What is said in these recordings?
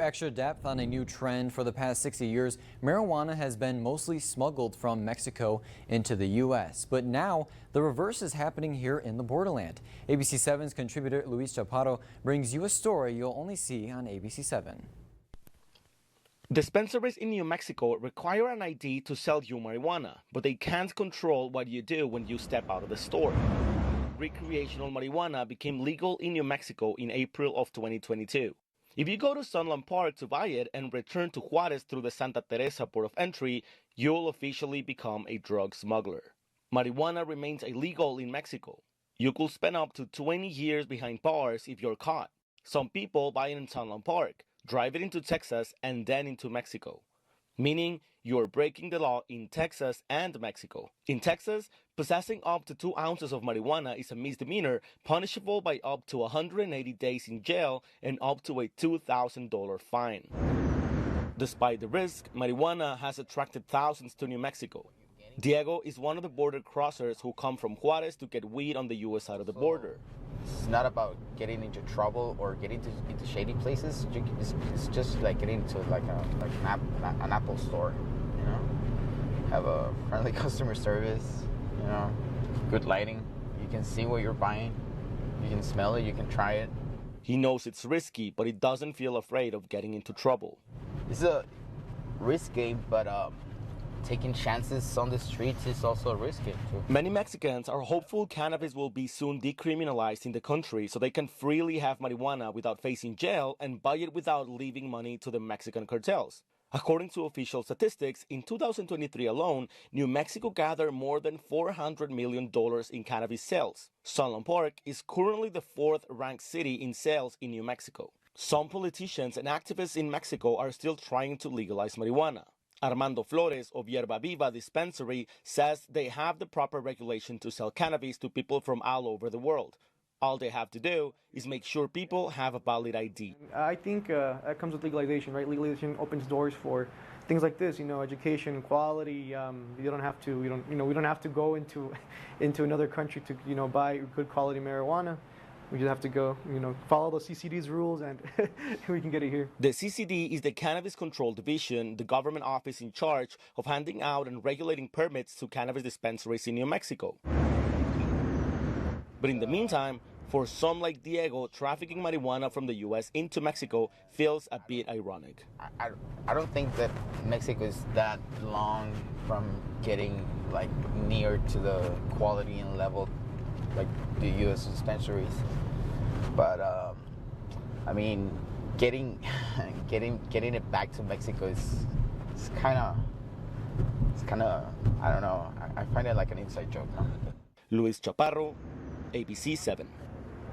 Extra depth on a new trend. For the past 60 years, marijuana has been mostly smuggled from Mexico into the U.S. But now the reverse is happening here in the borderland. ABC 7's contributor Luis Chaparro brings you a story you'll only see on ABC 7. Dispensaries in New Mexico require an ID to sell you marijuana, but they can't control what you do when you step out of the store. Recreational marijuana became legal in New Mexico in April of 2022. If you go to Sunland Park to buy it and return to Juarez through the Santa Teresa port of entry, you'll officially become a drug smuggler. Marijuana remains illegal in Mexico. You could spend up to 20 years behind bars if you're caught. Some people buy it in Sunland Park, drive it into Texas, and then into Mexico, meaning you're breaking the law in Texas and Mexico. In Texas, possessing up to 2 ounces of marijuana is a misdemeanor, punishable by up to 180 days in jail and up to a $2,000 fine. Despite the risk, marijuana has attracted thousands to New Mexico. Diego is one of the border crossers who come from Juarez to get weed on the U.S. side of the border. It's not about getting into trouble or getting into shady places. It's just like getting into an Apple store, you know. Have a friendly customer service, you know, good lighting. You can see what you're buying. You can smell it. You can try it. He knows it's risky, but he doesn't feel afraid of getting into trouble. It's a risk game, but taking chances on the streets is also a risk game too. Many Mexicans are hopeful cannabis will be soon decriminalized in the country so they can freely have marijuana without facing jail and buy it without leaving money to the Mexican cartels. According to official statistics, in 2023 alone, New Mexico gathered more than $400 million in cannabis sales. Sunland Park is currently the 4th-ranked city in sales in New Mexico. Some politicians and activists in Mexico are still trying to legalize marijuana. Armando Flores of Yerba Viva Dispensary says they have the proper regulation to sell cannabis to people from all over the world. All they have to do is make sure people have a valid ID. I think that comes with legalization, right? Legalization opens doors for things like this, you know, education, quality. You don't have to, we don't have to go into another country to, buy good quality marijuana. We just have to go, follow the CCD's rules and we can get it here. The CCD is the Cannabis Control Division, the government office in charge of handing out and regulating permits to cannabis dispensaries in New Mexico. But in the meantime, for some like Diego, trafficking marijuana from the U.S. into Mexico feels a bit ironic. I don't think that Mexico is that long from getting near to the quality and level like the U.S. dispensaries, but I mean, getting it back to Mexico is kind of I don't know. I find it like an inside joke. No? Luis Chaparro, ABC 7.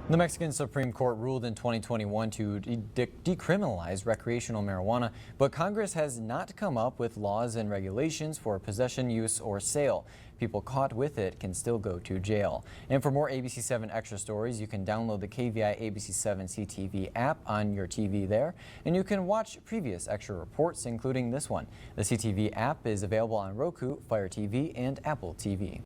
The Mexican Supreme Court ruled in 2021 to decriminalize recreational marijuana, but Congress has not come up with laws and regulations for possession, use, or sale. People caught with it can still go to jail. And for more ABC 7 extra stories, you can download the KVI ABC 7 CTV app on your TV there, and you can watch previous extra reports, including this one. The CTV app is available on Roku, Fire TV, and Apple TV.